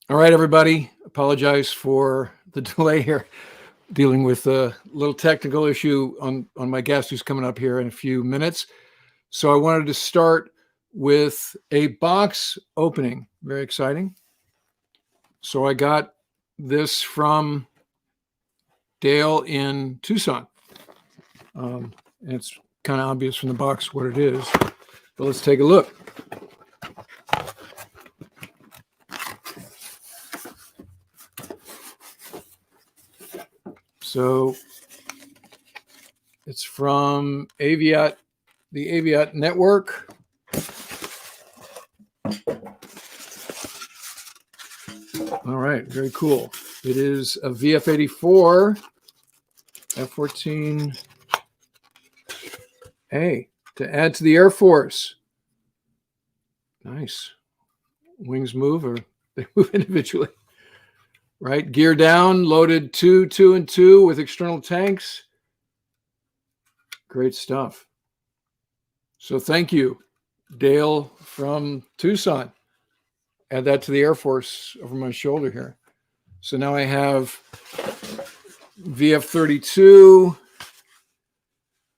All right, everybody. Apologize for the delay here. Dealing with a little technical issue on my guest who's coming up here in a few minutes. So I wanted to start with a box opening. Very exciting. So I got this from Dale in Tucson. And it's kind of obvious from the box what it is. But let's take a look. So it's from Aviat, the Aviat network. All right, very cool. It is a VF-84 F-14A to add to the Air Force. Nice. Wings move, or they move individually. Right, gear down, loaded 2, 2, and 2 with external tanks. Great stuff. So thank you, Dale from Tucson. Add that to the Air Force over my shoulder here. So now I have VF-32,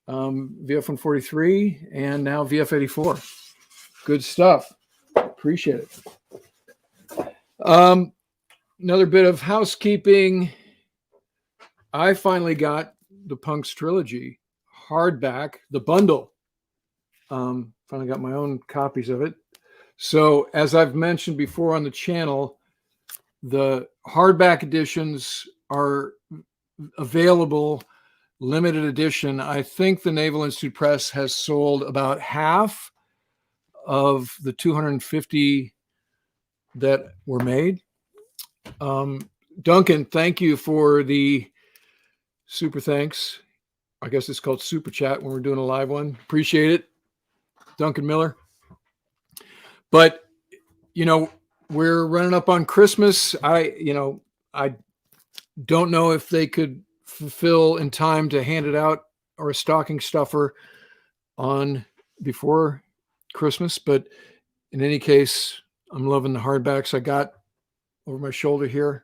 VF-143, and now VF-84. Good stuff. Appreciate it. Another bit of housekeeping. I finally got the Punks Trilogy hardback, the bundle. Finally got my own copies of it. So as I've mentioned before on the channel, the hardback editions are available, limited edition. I think the Naval Institute Press has sold about half of the 250 that were made. Duncan, thank you for the super thanks. I guess it's called super chat when we're doing a live one. Appreciate it, Duncan Miller. But, you know, we're running up on Christmas. I don't know if they could fulfill in time to hand it out or a stocking stuffer on before Christmas. But in any case, I'm loving the hardbacks I got over my shoulder here.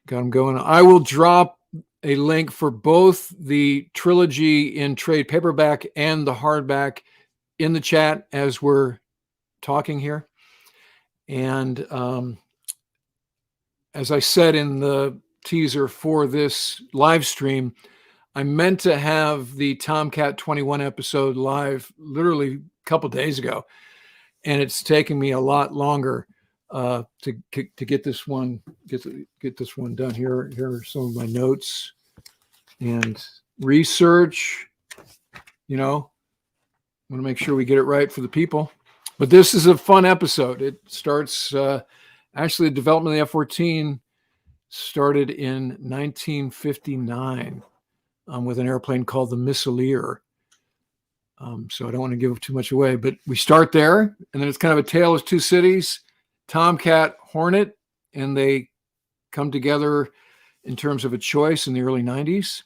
Got them going. I will drop a link for both the trilogy in trade paperback and the hardback in the chat as we're talking here. And as I said in the teaser for this live stream, I meant to have the Tomcat 21 episode live literally a couple days ago, and it's taking me a lot longer to get this one get this one done. Here are some of my notes and research. You know, want to make sure we get it right for the people. But this is a fun episode. It starts actually the development of the F-14 started in 1959 with an airplane called the Missileer. So I don't want to give too much away, but we start there, and then it's kind of a tale of two cities, Tomcat, Hornet, and they come together in terms of a choice in the early 90s.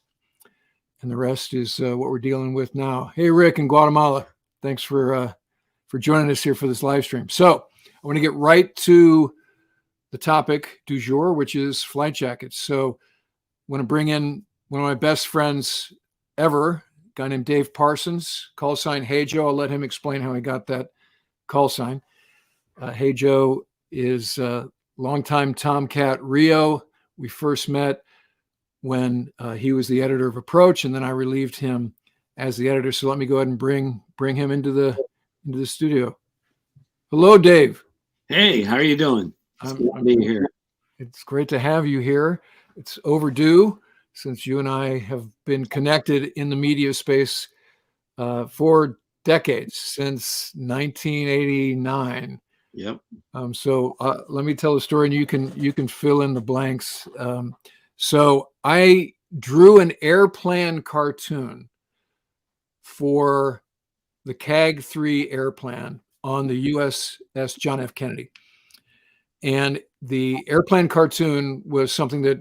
And the rest is what we're dealing with now. Hey, Rick in Guatemala. Thanks for joining us here for this live stream. So I want to get right to the topic du jour, which is flight jackets. So I want to bring in one of my best friends ever, a guy named Dave Parsons, call sign Hey Joe. I'll let him explain how he got that call sign. Hey Joe is a longtime Tomcat RIO. We first met when he was the editor of Approach, and then I relieved him as the editor. So let me go ahead and bring him into the studio. Hello, Dave. Hey, how are you doing? I'm being here. It's great to have you here. It's overdue since you and I have been connected in the media space for decades, since 1989. Yep. So let me tell the story, and you can fill in the blanks. So I drew an airplane cartoon for the CAG-3 airplane on the USS John F. Kennedy. And the airplane cartoon was something that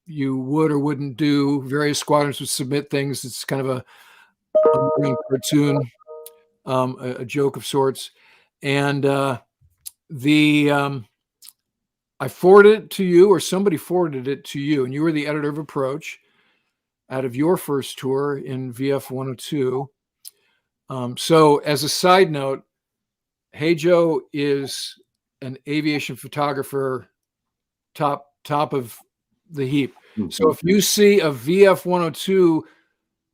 you would or wouldn't do. Various squadrons would submit things. It's kind of a cartoon, a joke of sorts. And the I forwarded it to you, or somebody forwarded it to you, and you were the editor of Approach out of your first tour in VF 102. So as a side note, Hey Joe is an aviation photographer, top of the heap. So if you see a VF 102,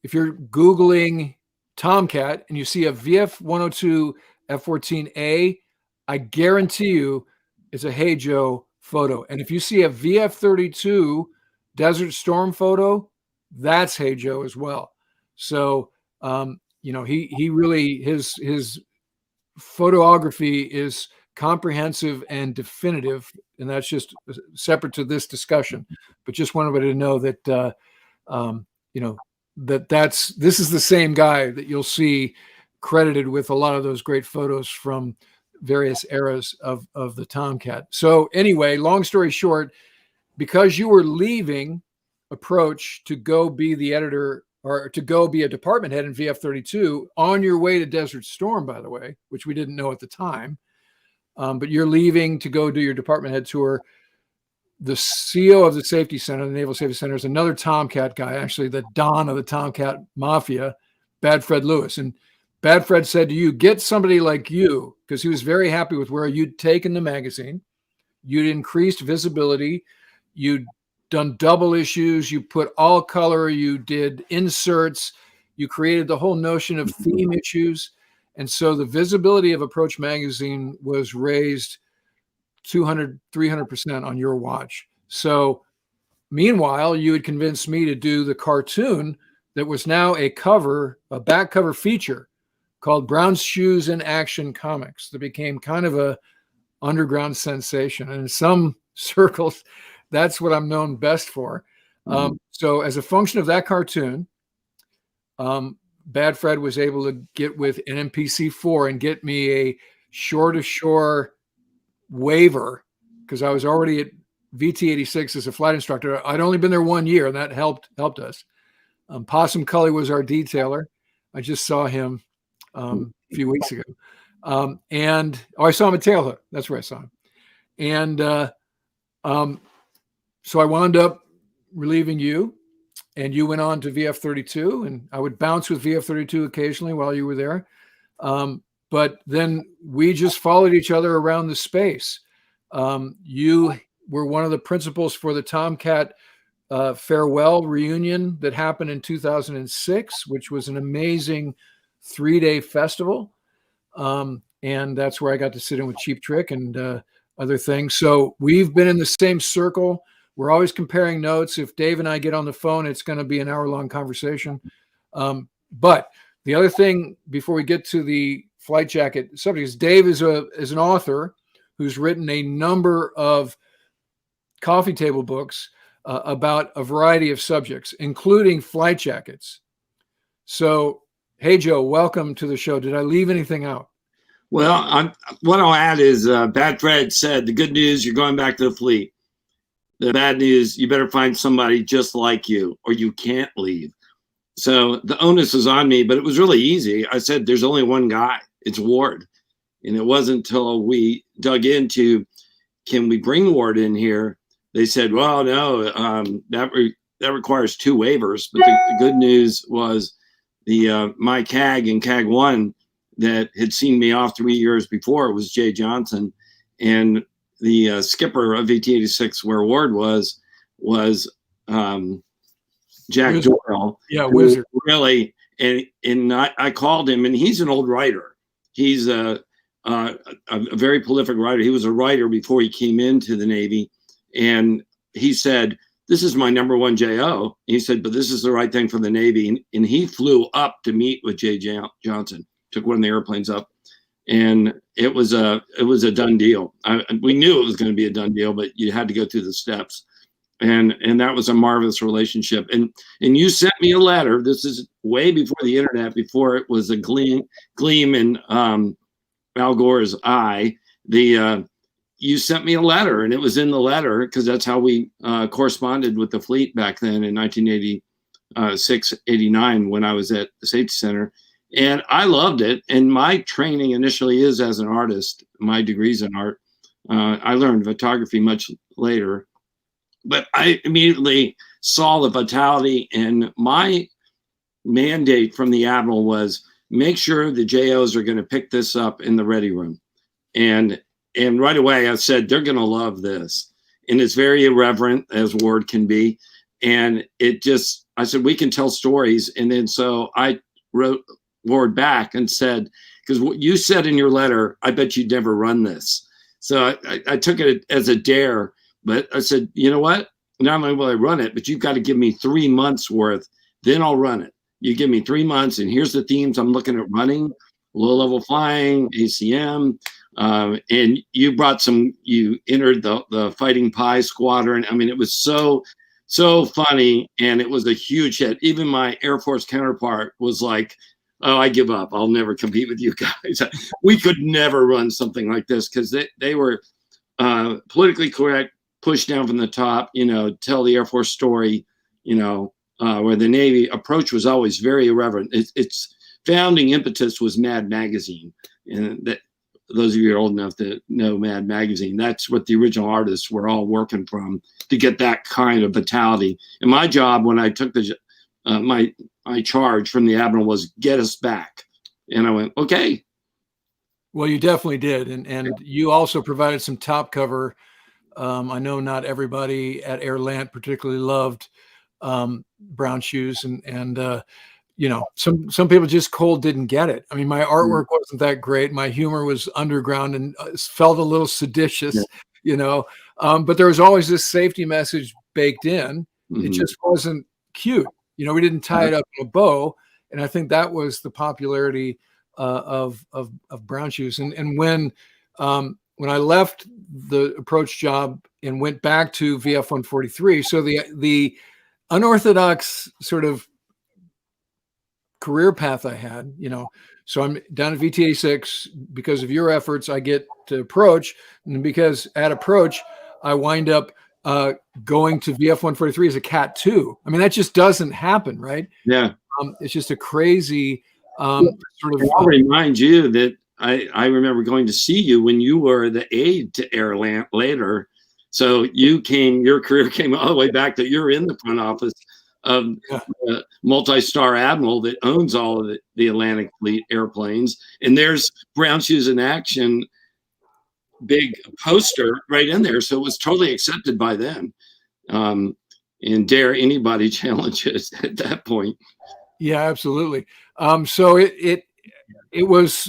if you're Googling Tomcat and you see a VF 102 F14A, I guarantee you it's a Hey Joe photo. And if you see a VF 32 Desert Storm photo, that's Hey Joe as well. So he really, his photography is comprehensive and definitive, and that's just separate to this discussion. But just wanted everybody to know that this is the same guy that you'll see credited with a lot of those great photos from various eras of the Tomcat. So anyway, long story short, because you were leaving Approach to go be the editor, or to go be a department head in VF32 on your way to Desert Storm, by the way, which we didn't know at the time. But you're leaving to go do your department head tour. The CEO of the Safety Center, the Naval Safety Center, is another Tomcat guy, actually the Don of the Tomcat Mafia, Bad Fred Lewis. And Bad Fred said to you, get somebody like you, because he was very happy with where you'd taken the magazine. You'd increased visibility. You'd done double issues. You put all color. You did inserts. You created the whole notion of theme issues. And so the visibility of Approach magazine was raised 200, 300% on your watch. So meanwhile, you had convinced me to do the cartoon that was now a back cover feature called Brown's Shoes in Action Comics, that became kind of a underground sensation. And in some circles, that's what I'm known best for. So as a function of that cartoon, Bad Fred was able to get with NMPC4 and get me a shore-to-shore waiver, because I was already at VT86 as a flight instructor. I'd only been there 1 year, and that helped us. Possum Cully was our detailer. I just saw him a few weeks ago. I saw him at Tailhook. That's where I saw him. And so I wound up relieving you, and you went on to VF32, and I would bounce with VF32 occasionally while you were there. But then we just followed each other around the space. You were one of the principals for the Tomcat farewell reunion that happened in 2006, which was an amazing 3-day festival. And that's where I got to sit in with Cheap Trick and other things. So we've been in the same circle. We're always comparing notes. If Dave and I get on the phone, it's going to be an hour-long conversation. But the other thing, before we get to the flight jacket subject, is Dave is an author who's written a number of coffee table books about a variety of subjects, including flight jackets. So, hey, Joe, welcome to the show. Did I leave anything out? Well, what I'll add is Bad Fred said, the good news, you're going back to the fleet. The bad news, you better find somebody just like you, or you can't leave. So the onus is on me, but it was really easy. I said, there's only one guy. It's Ward. And it wasn't until we dug into, can we bring Ward in here? They said, well, no, that requires 2 waivers. But the good news was my CAG and CAG 1 that had seen me off 3 years before was Jay Johnson. And the skipper of VT86, where Ward was Jack Wizard. Doyle. Yeah, Wizard. Really, and I called him, and he's an old writer. He's a very prolific writer. He was a writer before he came into the Navy, and he said, this is my #1 JO. He said, but this is the right thing for the Navy. And he flew up to meet with Jay Johnson, took one of the airplanes up. And it was a done deal. We knew it was going to be a done deal, but you had to go through the steps, and that was a marvelous relationship. And you sent me a letter. This is way before the internet, before it was a gleam in Al Gore's eye. You sent me a letter, and it was in the letter because that's how we corresponded with the fleet back then in 1986, 89 when I was at the Safety Center. And I loved it. And my training initially is as an artist. My degree's in art. I learned photography much later, but I immediately saw the vitality, and my mandate from the admiral was make sure the JOs are going to pick this up in the ready room. And right away I said, they're going to love this. And it's very irreverent as Ward can be. And I said, we can tell stories. And then so I wrote Ward back and said, because what you said in your letter, I bet you'd never run this. So I took it as a dare, but I said, you know what? Not only will I run it, but you've got to give me 3 months worth, then I'll run it. You give me 3 months, and here's the themes I'm looking at running: low-level flying, ACM, and you entered the Fighting Pie Squadron. I mean, it was so funny, and it was a huge hit. Even my Air Force counterpart was like, oh, I give up. I'll never compete with you guys. We could never run something like this, because they were politically correct, pushed down from the top, tell the Air Force story, where the Navy approach was always very irreverent. Its founding impetus was Mad Magazine. And that, those of you who are old enough to know Mad Magazine, that's what the original artists were all working from, to get that kind of vitality. And my job when I took my charge from the admiral was get us back. And I went, okay. Well, you definitely did. And you also provided some top cover. I know not everybody at Air Land particularly loved Brown Shoes, and some people just cold didn't get it. I mean, my artwork wasn't that great. My humor was underground and felt a little seditious, but there was always this safety message baked in. Mm-hmm. It just wasn't cute. We didn't tie it up in a bow. And I think that was the popularity of Brown Shoes. And when I left the approach job and went back to VF 143, so the unorthodox sort of career path I had, so I'm down at VT86 because of your efforts. I get to approach, and because at approach, I wind up going to VF 143 as a Cat 2. I mean, that just doesn't happen, right? Yeah. It's just a crazy sort of. I'll remind you that I remember going to see you when you were the aide to Air Land later. So your career came all the way back that you're in the front office of the multi-star admiral that owns all of the Atlantic Fleet airplanes. And there's Brown Shoes in action, big poster right in there. So it was totally accepted by them. And dare anybody challenge it at that point. Yeah, absolutely. So it was,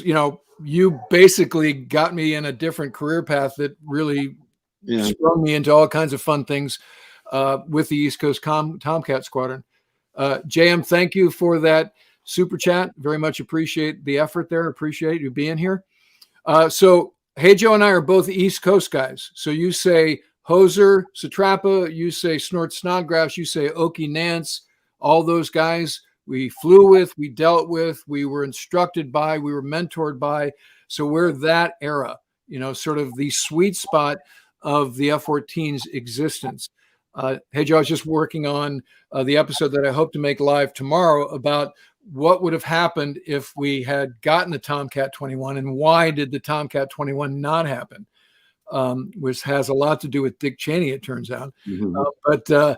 you basically got me in a different career path that really sprung me into all kinds of fun things with the East Coast Tomcat Squadron. JM, thank you for that super chat. Very much appreciate the effort there. Appreciate you being here. So Hey Joe and I are both East Coast guys. So you say Hoser, Satrapa, you say Snort Snodgrass, you say Okie Nance, all those guys we flew with, we dealt with, we were instructed by, we were mentored by. So we're that era, sort of the sweet spot of the F-14's existence. Hey Joe, I was just working on the episode that I hope to make live tomorrow about what would have happened if we had gotten the Tomcat 21 and why did the Tomcat 21 not happen, which has a lot to do with Dick Cheney, it turns out. Mm-hmm. But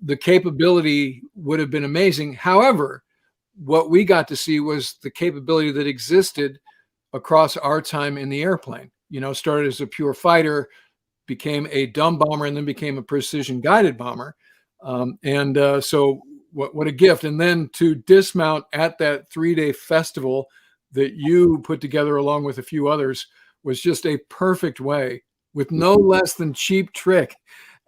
the capability would have been amazing. However, what we got to see was the capability that existed across our time in the airplane. Started as a pure fighter, became a dumb bomber, and then became a precision guided bomber. So what a gift. And then to dismount at that 3-day festival that you put together along with a few others was just a perfect way, with no less than Cheap Trick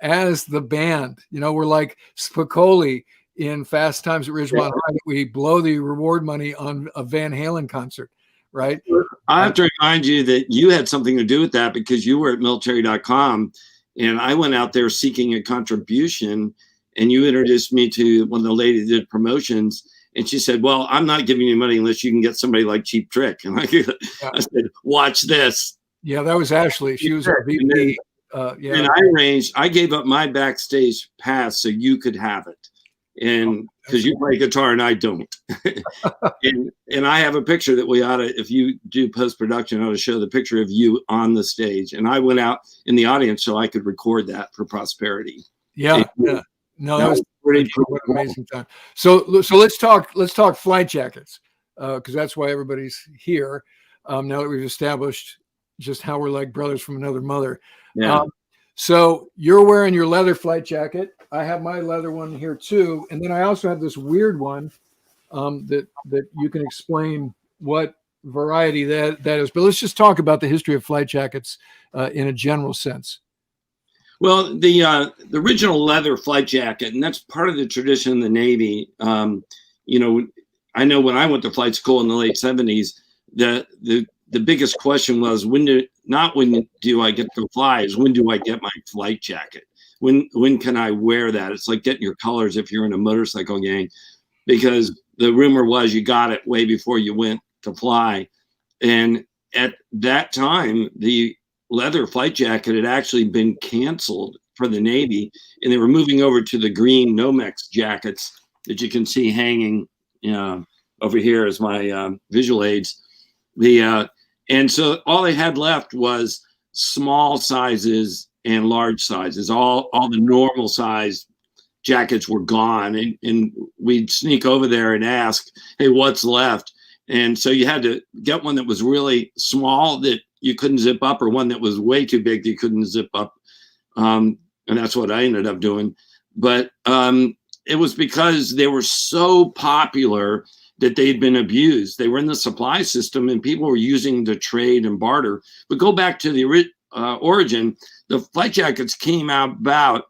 as the band. We're like Spicoli in Fast Times at Ridgemont High. We blow the reward money on a Van Halen concert, right? I have to remind you that you had something to do with that, because you were at military.com and I went out there seeking a contribution, and you introduced me to one of the ladies that did promotions, and she said, well, I'm not giving you money unless you can get somebody like Cheap Trick. And I said, watch this. Yeah, that was Ashley. She was our VP. And I gave up my backstage pass so you could have it. and because you play guitar and I don't. and I have a picture that we ought to, if you do post-production, I ought to show the picture of you on the stage. And I went out in the audience so I could record that for posterity. Yeah. Yeah. No, that was pretty what an amazing time. So let's talk flight jackets, because that's why everybody's here. Now that we've established just how we're like brothers from another mother. Yeah. So you're wearing your leather flight jacket. I have my leather one here too, and then I also have this weird one that you can explain what variety that is. But let's just talk about the history of flight jackets in a general sense. Well, the original leather flight jacket, and that's part of the tradition in the Navy. You know, I know when I went to flight school in the late 70s, the biggest question was when do I get to fly, is when do I get my flight jacket? When can I wear that? It's like getting your colors if you're in a motorcycle gang, because the rumor was you got it way before you went to fly. And at that time, the leather flight jacket had actually been canceled for the Navy, and they were moving over to the green Nomex jackets that you can see hanging over here as my visual aids. And so all they had left was small sizes and large sizes. All the normal size jackets were gone, and we'd sneak over there and ask, hey, what's left? And so you had to get one that was really small that you couldn't zip up, or one that was way too big that you couldn't zip up. And that's what I ended up doing. But it was because they were so popular that they'd been abused. They were in the supply system and people were using the trade and barter. But go back to the origin, the flight jackets came out about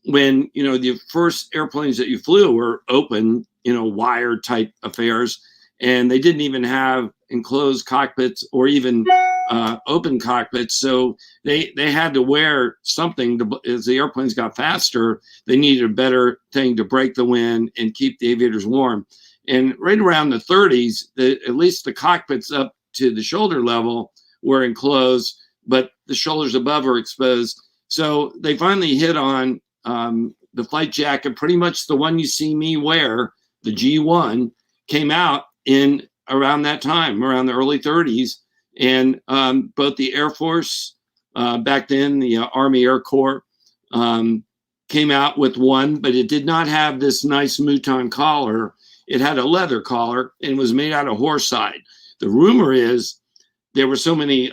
when, the first airplanes that you flew were open, wire type affairs. And they didn't even have enclosed cockpits or even open cockpits. So they had to wear something as the airplanes got faster. They needed a better thing to break the wind and keep the aviators warm. And right around the 30s, at least the cockpits up to the shoulder level were enclosed, but the shoulders above were exposed. So they finally hit on the flight jacket, pretty much the one you see me wear, the G1, came out in around that time, around the early 30s. And both the Air Force, back then, the Army Air Corps, came out with one, but it did not have this nice mouton collar. It had a leather collar and was made out of horsehide. The rumor is there were so many,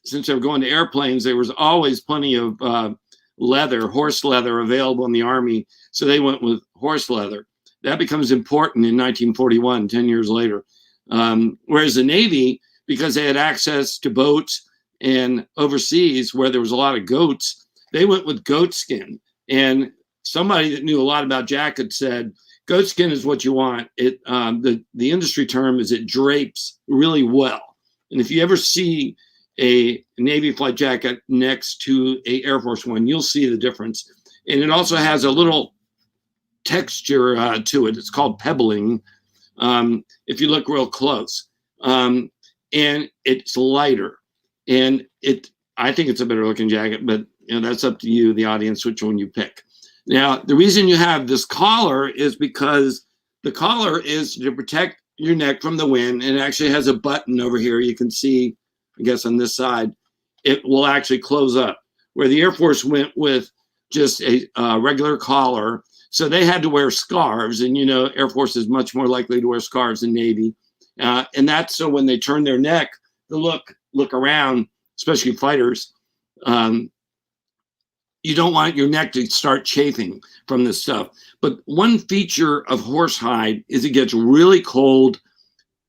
since they were going to airplanes, there was always plenty of horse leather available in the Army. So they went with horse leather. That becomes important in 1941, 10 years later. Whereas the Navy, because they had access to boats and overseas where there was a lot of goats, they went with goat skin. And somebody that knew a lot about jackets said, goat skin is what you want. It the industry term is it drapes really well. And if you ever see a Navy flight jacket next to a Air Force one, you'll see the difference. And it also has a little texture to it. It's called pebbling. If you look real close, and it's lighter, and I think it's a better looking jacket, but that's up to you, the audience, which one you pick. Now, the reason you have this collar is because the collar is to protect your neck from the wind, and it actually has a button over here. You can see, I guess on this side, it will actually close up, where the Air Force went with just a regular collar. So they had to wear scarves, and Air Force is much more likely to wear scarves than Navy. And that's so when they turn their neck to look around, especially fighters, you don't want your neck to start chafing from this stuff. But one feature of horsehide is it gets really cold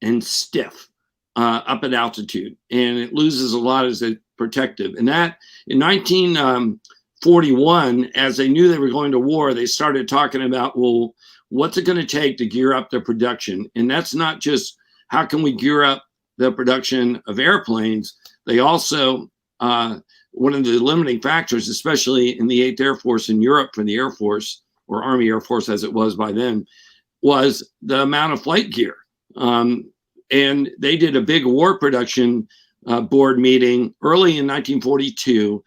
and stiff up at altitude, and it loses a lot as a protective. And that in 1941, as they knew they were going to war, they started talking about, well, what's it going to take to gear up the production? And that's not just how can we gear up the production of airplanes. They also, one of the limiting factors, especially in the 8th Air Force in Europe for the Air Force, or Army Air Force as it was by then, was the amount of flight gear. And they did a big war production board meeting early in 1942,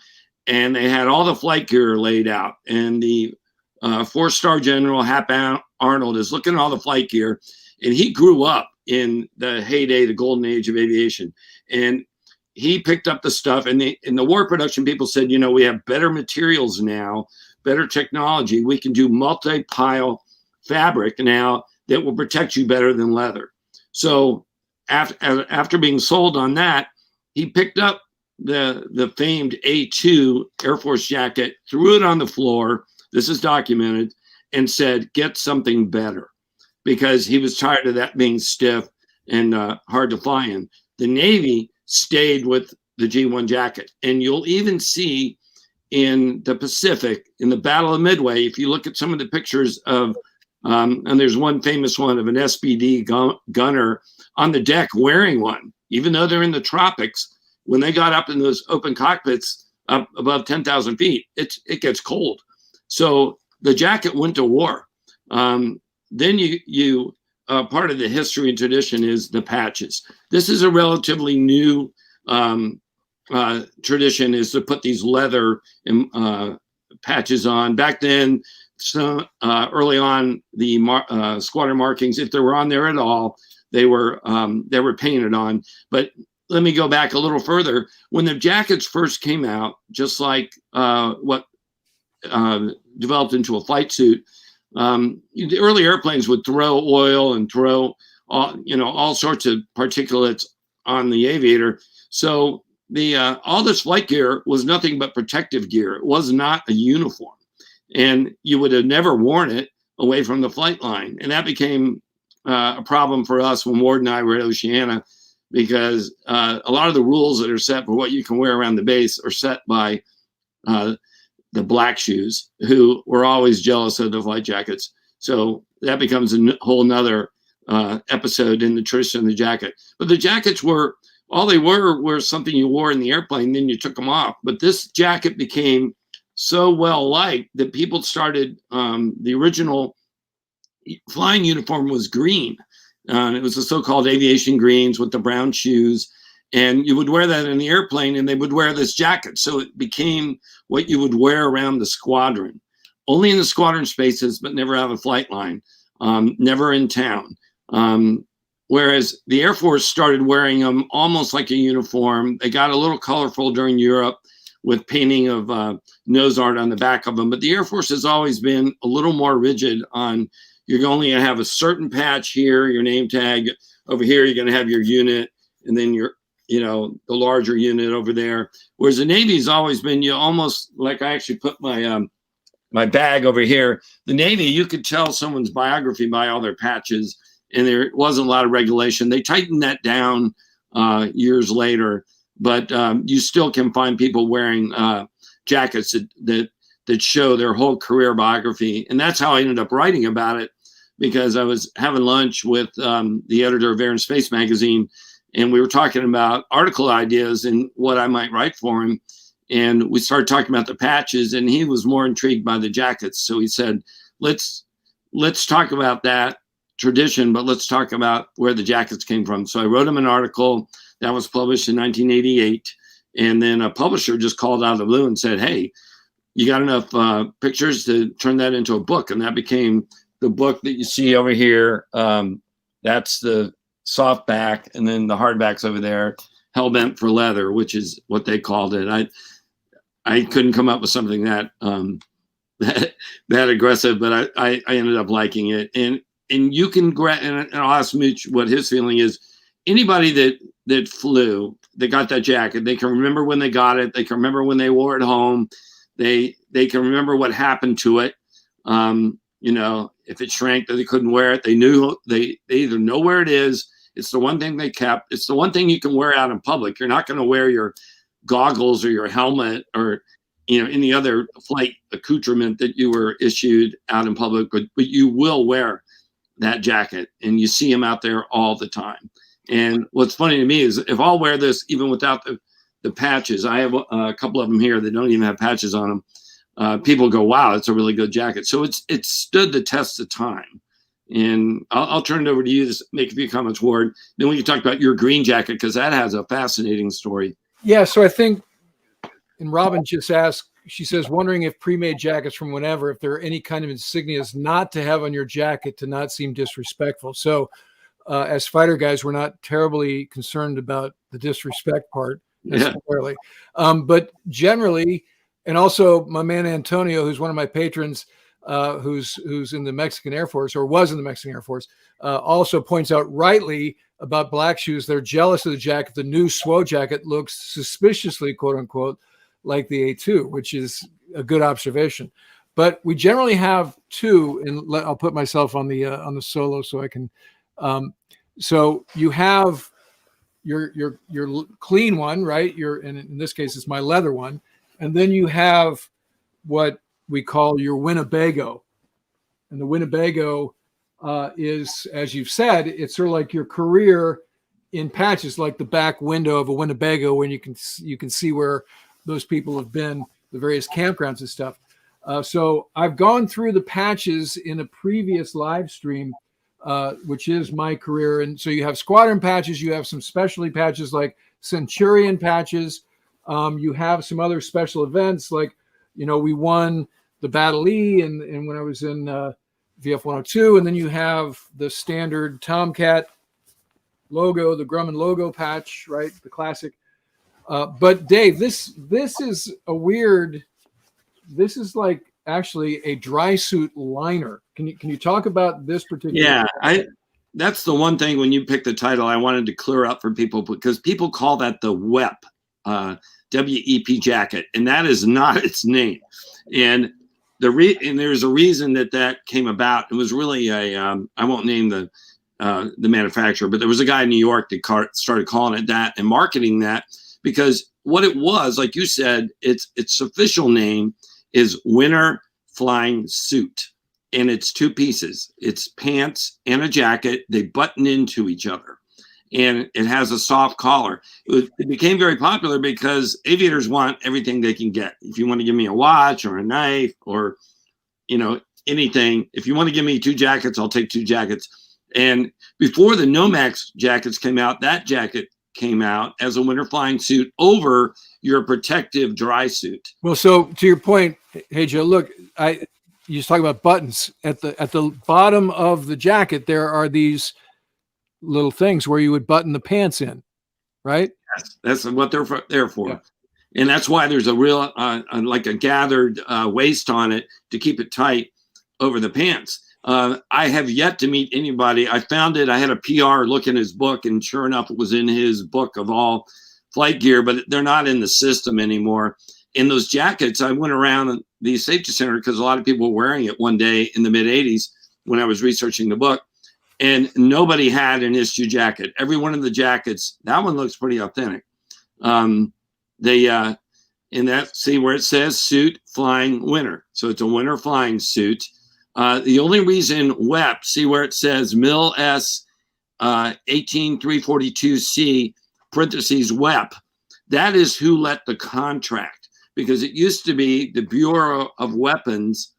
and they had all the flight gear laid out. And the 4-star general, Arnold is looking at all the flight gear, and he grew up in the heyday, the golden age of aviation. And he picked up the stuff, and in the war production, people said, we have better materials now, better technology. We can do multi-pile fabric now that will protect you better than leather. So after being sold on that, he picked up the famed A2 Air Force jacket, threw it on the floor. This is documented, and said, get something better, because he was tired of that being stiff and hard to fly in. The Navy stayed with the G1 jacket. And you'll even see in the Pacific, in the Battle of Midway, if you look at some of the pictures of, and there's one famous one of an SBD gunner on the deck wearing one, even though they're in the tropics, when they got up in those open cockpits up above 10,000 feet, it gets cold. So the jacket went to war. Then you part of the history and tradition is the patches. This is a relatively new tradition, is to put these leather patches on. Back then, so early on, the squadron markings, if they were on there at all, they were painted on. But let me go back a little further. When the jackets first came out, just like what developed into a flight suit, the early airplanes would throw oil and throw all sorts of particulates on the aviator. So all this flight gear was nothing but protective gear. It was not a uniform, and you would have never worn it away from the flight line. And that became a problem for us when Ward and I were at Oceana, because a lot of the rules that are set for what you can wear around the base are set by the black shoes, who were always jealous of the flight jackets. So that becomes a whole nother episode in the tradition of the jacket. But the jackets were something you wore in the airplane, then you took them off. But this jacket became so well liked that people started, the original flying uniform was green. It was the so-called aviation greens with the brown shoes. And you would wear that in the airplane, and they would wear this jacket. So it became what you would wear around the squadron, only in the squadron spaces, but never out of the flight line, never in town. Whereas the Air Force started wearing them almost like a uniform. They got a little colorful during Europe with painting of nose art on the back of them. But the Air Force has always been a little more rigid on, you're only going to have a certain patch here, your name tag. Over here, you're going to have your unit, and then your the larger unit over there. Whereas the Navy's always been, almost like, I actually put my my bag over here. The Navy, you could tell someone's biography by all their patches, and there wasn't a lot of regulation. They tightened that down years later, but you still can find people wearing jackets that show their whole career biography. And that's how I ended up writing about it, because I was having lunch with the editor of Air and Space magazine, and we were talking about article ideas and what I might write for him. And we started talking about the patches, and he was more intrigued by the jackets. So he said, let's talk about that tradition, but let's talk about where the jackets came from. So I wrote him an article that was published in 1988. And then a publisher just called out of the blue and said, hey, you got enough pictures to turn that into a book. And that became the book that you see over here. That's the soft back, and then the hardback's over there, Hellbent for Leather, which is what they called it. I couldn't come up with something that that aggressive, but I ended up liking it. And you can and I'll ask Mitch what his feeling is. Anybody that flew, that got that jacket, they can remember when they got it. They can remember when they wore it home. They can remember what happened to it. If it shrank, that they couldn't wear it. They knew they either know where it is. It's the one thing they kept. It's the one thing you can wear out in public. You're not going to wear your goggles or your helmet or any other flight accoutrement that you were issued out in public, but you will wear that jacket, and you see them out there all the time. And what's funny to me is, if I'll wear this even without the patches, I have a couple of them here that don't even have patches on them. People go, wow, it's a really good jacket. So it's stood the test of time. And I'll turn it over to you to make a few comments, Ward. Then we can talk about your green jacket, because that has a fascinating story. Yeah, so I think, and Robin just asked she says, wondering if pre-made jackets from whenever, if there are any kind of insignias not to have on your jacket to not seem disrespectful. So as fighter guys, we're not terribly concerned about the disrespect part necessarily. But generally, and also my man Antonio, who's one of my patrons, who's in the Mexican Air Force, or was in the Mexican Air Force, also points out rightly about black shoes. They're jealous of the jacket. The new SWO jacket looks suspiciously, quote unquote, like the A2, which is a good observation. But we generally have two, and I'll put myself on the solo so I can. So you have your clean one, right? And in this case, it's my leather one, and then you have what we call your Winnebago, and the Winnebago is, as you've said, it's sort of like your career in patches, like the back window of a Winnebago, when you can see where those people have been, the various campgrounds and stuff. So I've gone through the patches in a previous live stream, which is my career. And so you have squadron patches, you have some specialty patches like Centurion patches. You have some other special events, like, we won the Battle E and when I was in VF 102, and then you have the standard Tomcat logo, the Grumman logo patch, right? The classic. But Dave, this is a weird, this is like actually a dry suit liner. Can you talk about this particular? Yeah, that's the one thing when you picked the title, I wanted to clear up for people, because people call that the WEP, WEP jacket, and that is not its name. And there's a reason that came about. It was really I won't name the manufacturer, but there was a guy in New York that started calling it that and marketing that, because what it was, like you said, its official name is Winter Flying Suit, and it's two pieces. It's pants and a jacket. They button into each other, and it has a soft collar. It became very popular because aviators want everything they can get. If you want to give me a watch or a knife or, anything, if you want to give me two jackets, I'll take two jackets. And before the Nomex jackets came out, that jacket came out as a winter flying suit over your protective dry suit. Well, so to your point, hey Joe, look, you just talk about buttons at the bottom of the jacket. There are these little things where you would button the pants in, right? Yes, that's what they're there for. Yeah. And that's why there's a real like a gathered waist on it to keep it tight over the pants. I have yet to meet anybody. I found it. I had a PR look in his book, and sure enough, it was in his book of all flight gear, but they're not in the system anymore. In those jackets, I went around the safety center because a lot of people were wearing it one day in the mid 80s when I was researching the book, and nobody had an issue jacket. Every one of the jackets, that one looks pretty authentic. In that, see where it says suit flying winter. So it's a winter flying suit. The only reason WEP, see where it says Mil S 18342C parentheses WEP, that is who let the contract, because it used to be the Bureau of Weapons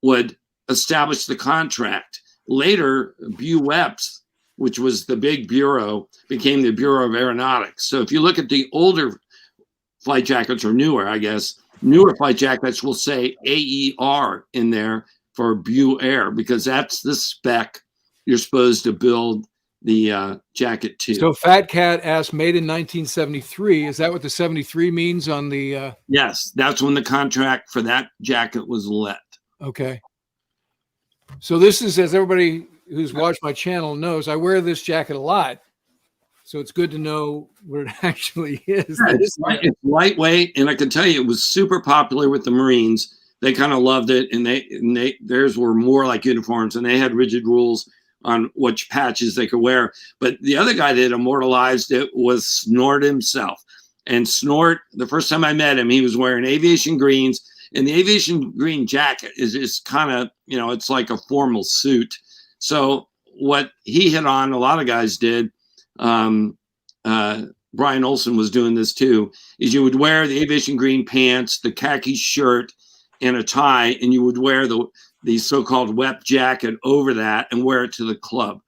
would establish the contract. Later, BUWEPS, which was the big bureau, became the Bureau of Aeronautics. So if you look at the older flight jackets, or newer, I guess, newer flight jackets will say AER in there for BUAir, because that's the spec you're supposed to build the jacket to. So Fat Cat asked, made in 1973. Is that what the 73 means on the? Yes, that's when the contract for that jacket was let. Okay. So this is, as everybody who's watched my channel knows, I wear this jacket a lot. So it's good to know what it actually is. Yeah, it's lightweight, and I can tell you it was super popular with the Marines. They kind of loved it, and theirs were more like uniforms, and they had rigid rules on which patches they could wear. But the other guy that immortalized it was Snort himself. And Snort, the first time I met him, he was wearing aviation greens, and the aviation green jacket is kind of, it's like a formal suit. So what he hit on, a lot of guys did, Brian Olson was doing this too, is you would wear the aviation green pants, the khaki shirt, and a tie, and you would wear the so-called WEP jacket over that and wear it to the club.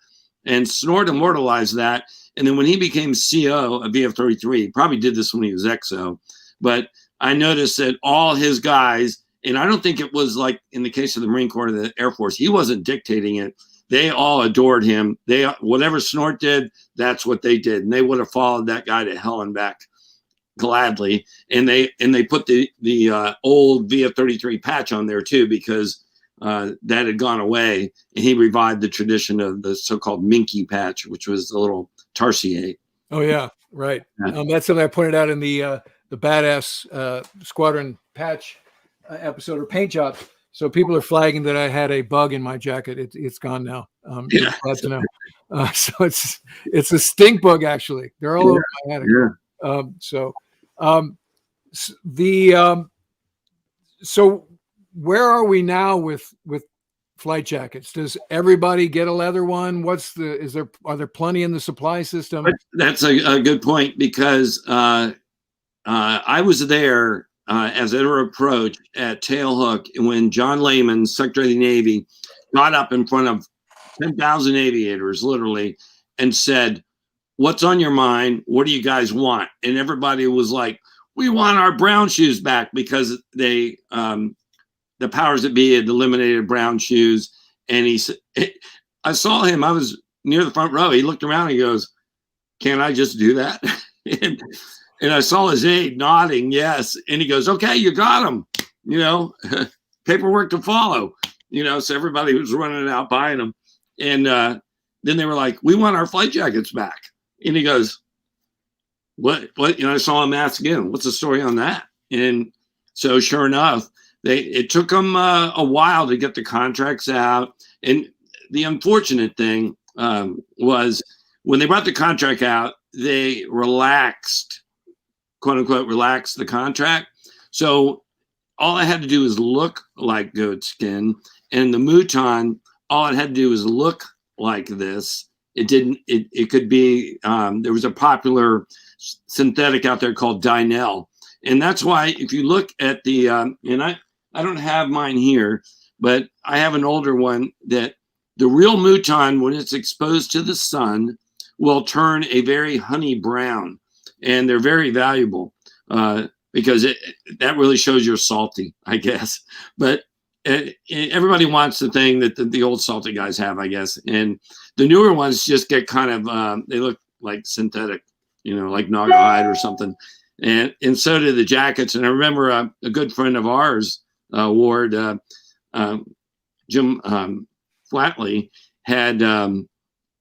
And Snort immortalized that. And then when he became CO of VF-33, he probably did this when he was XO, but I noticed that all his guys, and I don't think it was like in the case of the Marine Corps or the Air Force, he wasn't dictating it. They all adored him. They whatever Snort did, that's what they did, and they would have followed that guy to hell and back gladly. And they put the old VF-33 patch on there too, because that had gone away, and he revived the tradition of the so-called Minky patch, which was the little Tarsier. Oh yeah, right. Yeah. That's something I pointed out in the badass squadron patch episode or paint job. So people are flagging that I had a bug in my jacket. It's gone now. Yeah. Glad to know. So it's a stink bug actually. They're all over my attic. Yeah. So where are we now with flight jackets? Does everybody get a leather one? Are there plenty in the supply system? That's a good point, because I was there as editor approach at Tailhook when John Lehman, Secretary of the Navy, got up in front of 10,000 aviators, literally, and said, "What's on your mind? What do you guys want?" And everybody was like, "We want our brown shoes back," because the powers that be had eliminated brown shoes. And he said, I saw him, I was near the front row. He looked around and he goes, "Can I just do that?" and I saw his aide nodding, yes. And he goes, "Okay, you got them, paperwork to follow, so everybody was running out buying them. And then they were like, "We want our flight jackets back." And he goes, what, I saw him ask again, "What's the story on that?" And so sure enough, it took them a while to get the contracts out. And the unfortunate thing was when they brought the contract out, they relaxed, quote unquote, relaxed the contract. So all I had to do was look like goat skin, and the mouton, all it had to do was look like this. It didn't, it could be, there was a popular synthetic out there called Dynel. And that's why if you look at the, and I don't have mine here, but I have an older one, that the real mouton, when it's exposed to the sun, will turn a very honey brown, and they're very valuable because that really shows you're salty, I guess. But everybody wants the thing that the old salty guys have, I guess. And the newer ones just get kind of, they look like synthetic, like Naugahyde or something. And so do the jackets. And I remember a good friend of ours, Ward, Jim Flatley, had,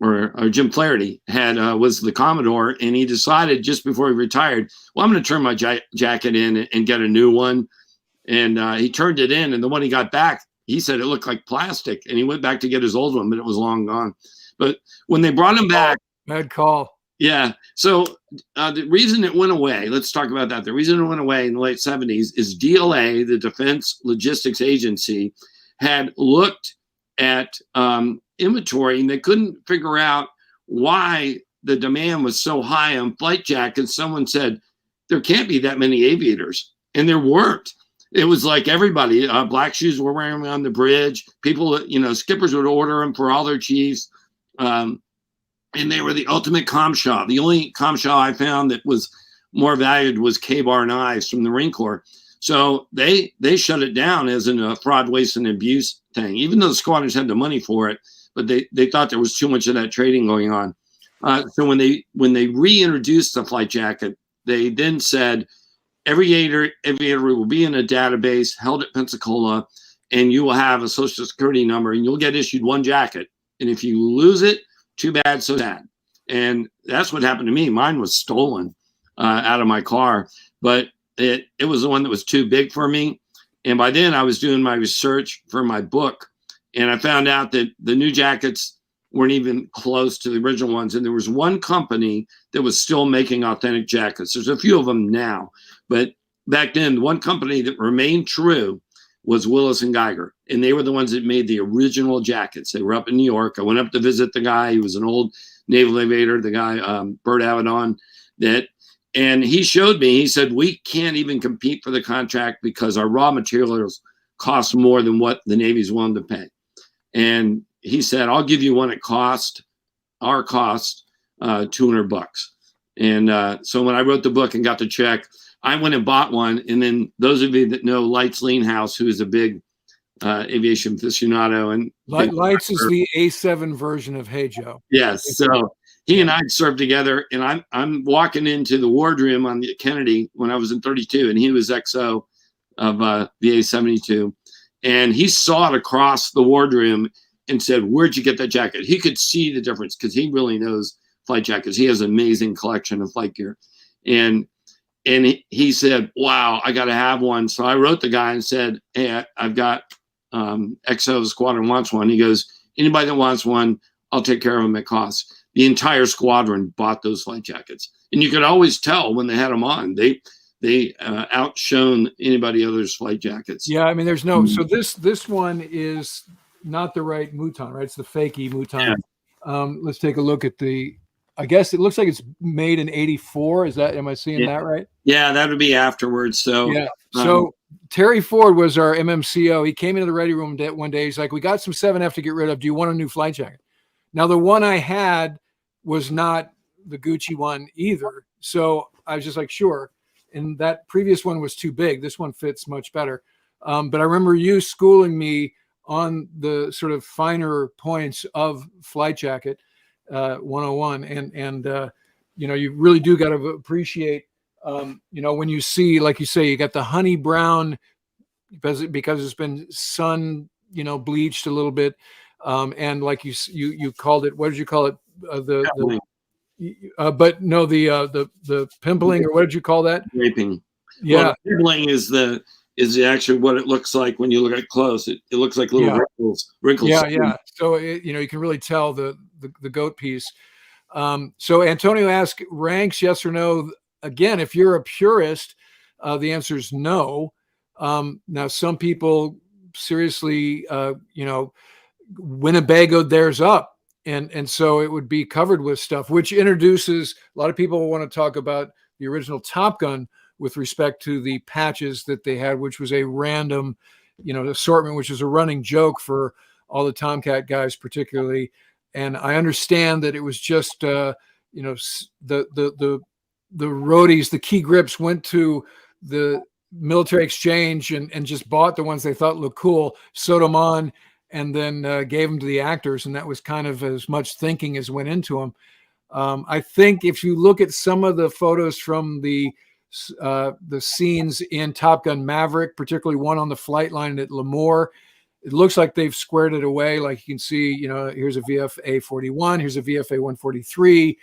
or Jim Flaherty had, was the Commodore, and he decided just before he retired, well, I'm going to turn my jacket in and get a new one. And he turned it in, and the one he got back, he said it looked like plastic, and he went back to get his old one, but it was long gone. But when they brought him back, bad call. Yeah. So the reason it went away, let's talk about that. The reason it went away in the late 70s is DLA, the Defense Logistics Agency, had looked at inventory, and they couldn't figure out why the demand was so high on flight jackets. Someone said, there can't be that many aviators. And there weren't. It was like everybody, black shoes were wearing them on the bridge. People, skippers would order them for all their chiefs. And they were the ultimate ComShaw. The only ComShaw I found that was more valued was K-Bar knives from the Marine Corps. So they shut it down as a fraud, waste, and abuse thing, even though the squadrons had the money for it, but they thought there was too much of that trading going on. So when they reintroduced the flight jacket, they then said, every aviator will be in a database held at Pensacola, and you will have a social security number, and you'll get issued one jacket. And if you lose it, too bad, so sad. And that's what happened to me. Mine was stolen out of my car, but it was the one that was too big for me. And by then I was doing my research for my book, and I found out that the new jackets weren't even close to the original ones. And there was one company that was still making authentic jackets. There's a few of them now, but back then, one company that remained true was Willis and Geiger. And they were the ones that made the original jackets. They were up in New York. I went up to visit the guy. He was an old naval aviator, the guy, Bert Avedon, and he showed me, he said, we can't even compete for the contract because our raw materials cost more than what the Navy's willing to pay. And he said, I'll give you one at our cost, $200. And so when I wrote the book and got the check, I went and bought one. And then those of you that know Lights Leanhouse, who is a big aviation aficionado, and Lights is the A7 version of Hey Joe. Yes. So he and I served together, and I'm walking into the wardroom on the Kennedy when I was in 32, and he was XO of the A72, and he saw it across the wardroom and said, "Where'd you get that jacket?" He could see the difference because he really knows flight jackets. He has an amazing collection of flight gear, and he said, "Wow, I got to have one." So I wrote the guy and said, "Hey, I've got XO Squadron wants one." He goes, "Anybody that wants one, I'll take care of them at cost." The entire squadron bought those flight jackets, and you could always tell when they had them on. They outshone anybody else's flight jackets. Yeah, I mean, there's no. So this one is not the right Mouton, right? It's the fakey Mouton. Yeah. Let's take a look at the. I guess it looks like it's made in '84. Is that? Am I seeing that right? Yeah, that would be afterwards. So yeah. So Terry Ford was our MMCO. He came into the ready room one day. He's like, "We got some 7F to get rid of. Do you want a new flight jacket?" Now the one I had was not the Gucci one either. So I was just like, sure. And that previous one was too big. This one fits much better. But I remember you schooling me on the sort of finer points of flight jacket 101. And you really do got to appreciate, when you see, like you say, you got the honey brown because it's been sun, bleached a little bit. And like you called it, what did you call it? But no, the pimpling, or what did you call that? Draping. Yeah, well, the pimpling is actually what it looks like when you look at close. It looks like little wrinkles. Yeah. So you can really tell the goat piece. So Antonio asked, ranks, yes or no? Again, if you're a purist, the answer is no. Now, some people seriously, Winnebagoed theirs up. And so it would be covered with stuff, which introduces a lot of people want to talk about the original Top Gun with respect to the patches that they had, which was a random, assortment, which is a running joke for all the Tomcat guys, particularly. And I understand that it was just, the roadies, the key grips went to the military exchange and just bought the ones they thought looked cool, sewed them on, and then gave them to the actors. And that was kind of as much thinking as went into them. I think if you look at some of the photos from the scenes in Top Gun Maverick, particularly one on the flight line at Lemoore, it looks like they've squared it away. Like you can see, here's a VFA 41, here's a VFA 143.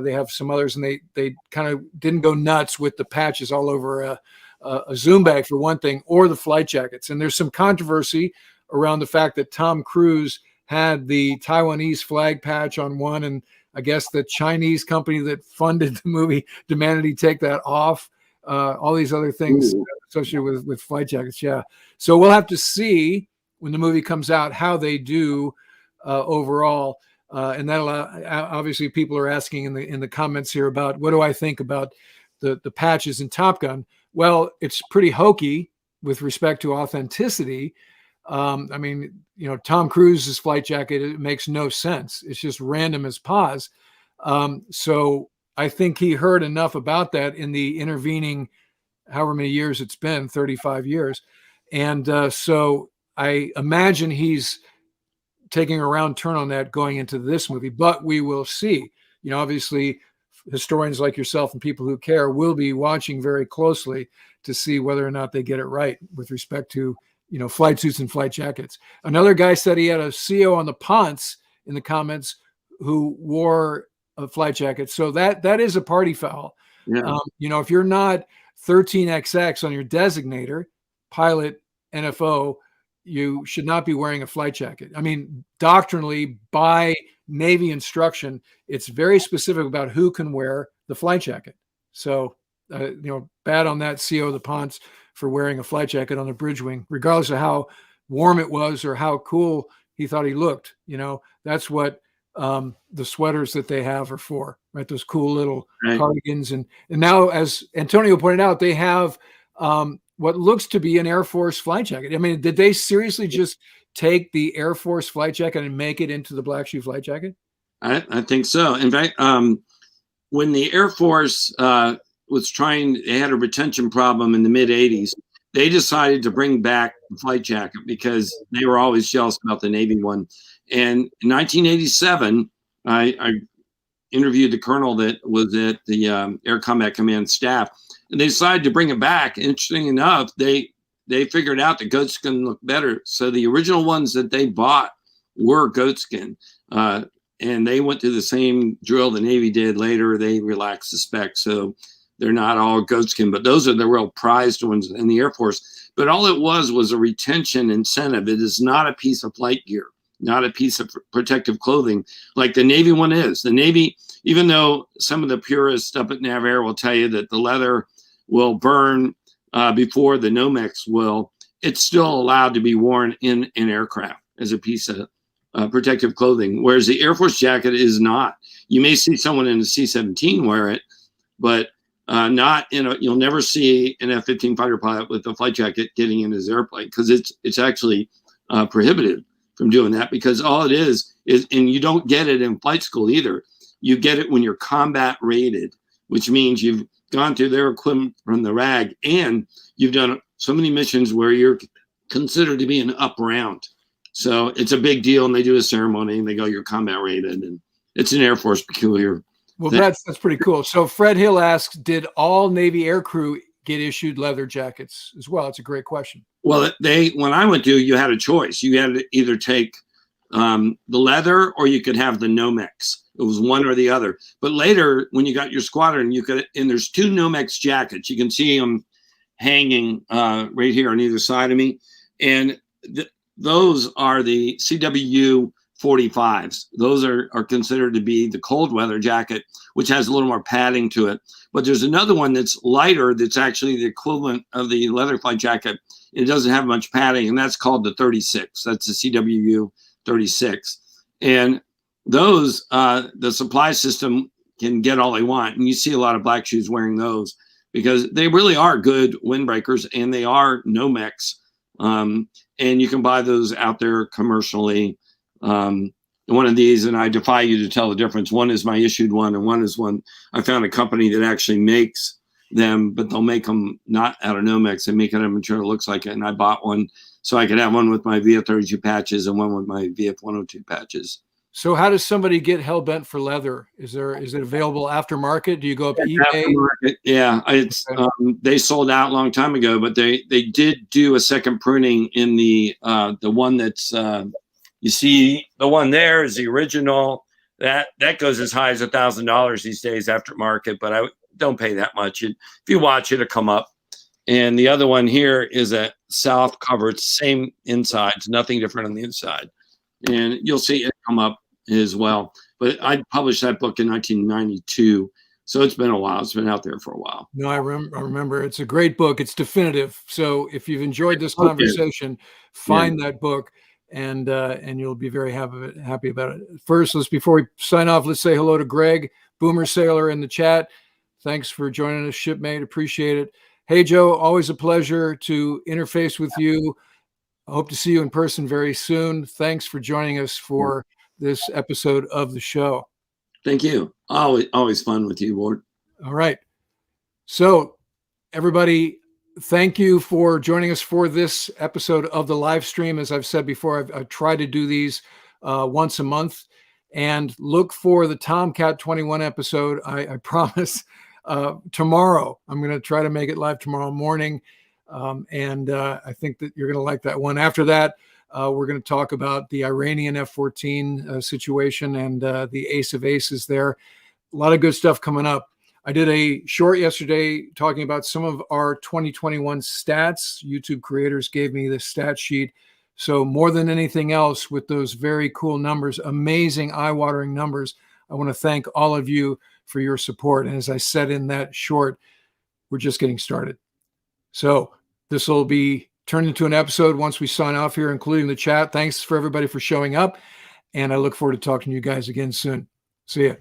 They have some others, and they kind of didn't go nuts with the patches all over a Zoom bag, for one thing, or the flight jackets. And there's some controversy around the fact that Tom Cruise had the Taiwanese flag patch on one, and I guess the Chinese company that funded the movie demanded he take that off. All these other things associated with flight jackets. Yeah. So we'll have to see when the movie comes out how they do overall. And that'll obviously people are asking in the comments here about what do I think about the patches in Top Gun. Well, it's pretty hokey with respect to authenticity. I mean, Tom Cruise's flight jacket, it makes no sense. It's just random as pause. So I think he heard enough about that in the intervening, however many years it's been, 35 years. And so I imagine he's taking a round turn on that going into this movie, but we will see. Obviously historians like yourself and people who care will be watching very closely to see whether or not they get it right with respect to flight suits and flight jackets. Another guy said he had a CO on the Ponce in the comments who wore a flight jacket. So that is a party foul. Yeah. If you're not 13XX on your designator, pilot, NFO, you should not be wearing a flight jacket. I mean, doctrinally, by Navy instruction, it's very specific about who can wear the flight jacket. So, bad on that CO of the Ponce for wearing a flight jacket on the bridge wing, regardless of how warm it was or how cool he thought he looked. That's what the sweaters that they have are for, right? Those cool little cardigans. And now, as Antonio pointed out, they have what looks to be an Air Force flight jacket. I mean, did they seriously just take the Air Force flight jacket and make it into the Black Shoe flight jacket? I think so. In fact, when the Air Force they had a retention problem in the mid 80s. They decided to bring back the flight jacket because they were always jealous about the Navy one. And in 1987, I interviewed the colonel that was at the Air Combat Command staff, and they decided to bring it back. Interesting enough, they figured out that goatskin looked better. So the original ones that they bought were goatskin. And they went through the same drill the Navy did later. They relaxed the specs, so they're not all goatskin, but those are the real prized ones in the Air Force. But all it was a retention incentive. It is not a piece of flight gear, not a piece of protective clothing like the Navy one is. The Navy, even though some of the purists up at NavAir will tell you that the leather will burn before the Nomex will, it's still allowed to be worn in an aircraft as a piece of protective clothing, whereas the Air Force jacket is not. You may see someone in a C-17 wear it, but not in a. You'll never see an F-15 fighter pilot with a flight jacket getting in his airplane because it's actually prohibited from doing that, because all it is, and you don't get it in flight school either. You get it when you're combat rated, which means you've gone through their equipment from the RAG and you've done so many missions where you're considered to be an up round. So it's a big deal, and they do a ceremony, and they go, "You're combat rated," and it's an Air Force peculiar. Well, that's pretty cool. So Fred Hill asks, did all Navy air crew get issued leather jackets as well? It's a great question. Well, when I went to, you had a choice. You had to either take the leather or you could have the Nomex. It was one or the other. But later, when you got your squadron, and there's 2 Nomex jackets. You can see them hanging right here on either side of me, and those are the CWU 45s. Those are considered to be the cold weather jacket, which has a little more padding to it. But there's another one that's lighter, that's actually the equivalent of the leather flight jacket. It doesn't have much padding, and that's called the 36. That's the CWU 36. And those, the supply system can get all they want. And you see a lot of black shoes wearing those because they really are good windbreakers, and they are Nomex. And you can buy those out there commercially. One of these, and I defy you to tell the difference. One is my issued one, and one is one I found a company that actually makes them, but they'll make them not out of Nomex. They make it in a material that looks like it. And I bought one so I could have one with my VF-32 patches and one with my VF-102 patches. So how does somebody get hell-bent for leather? Is it available aftermarket? Do you go up eBay? Aftermarket, yeah. It's they sold out a long time ago, but they did do a second printing in the one that's you see, the one there is the original. That goes as high as $1,000 these days aftermarket, but I don't pay that much. If you watch it, it'll come up. And the other one here is a self cover. It's same insides, nothing different on the inside, and you'll see it come up as well. But I published that book in 1992, so it's been a while. It's been out there for a while. No, I remember. It's a great book. It's definitive. So if you've enjoyed this conversation, find that book, and you'll be very happy about it. First, before we sign off, let's say hello to Greg, Boomer Sailor, in the chat. Thanks for joining us, shipmate. Appreciate it. Hey, Joe, always a pleasure to interface with you. I hope to see you in person very soon. Thanks for joining us for this episode of the show. Thank you. Always fun with you, Ward. All right. So everybody, thank you for joining us for this episode of the live stream. As I've said before, I try to do these once a month, and look for the Tomcat 21 episode. I promise tomorrow. I'm going to try to make it live tomorrow morning. And I think that you're going to like that one. After that, we're going to talk about the Iranian F-14 situation and the ace of aces there. A lot of good stuff coming up. I did a short yesterday talking about some of our 2021 stats. YouTube creators gave me the stat sheet. So more than anything else, with those very cool numbers, amazing eye-watering numbers, I want to thank all of you for your support. And as I said in that short, we're just getting started. So this will be turned into an episode once we sign off here, including the chat. Thanks for everybody for showing up. And I look forward to talking to you guys again soon. See ya.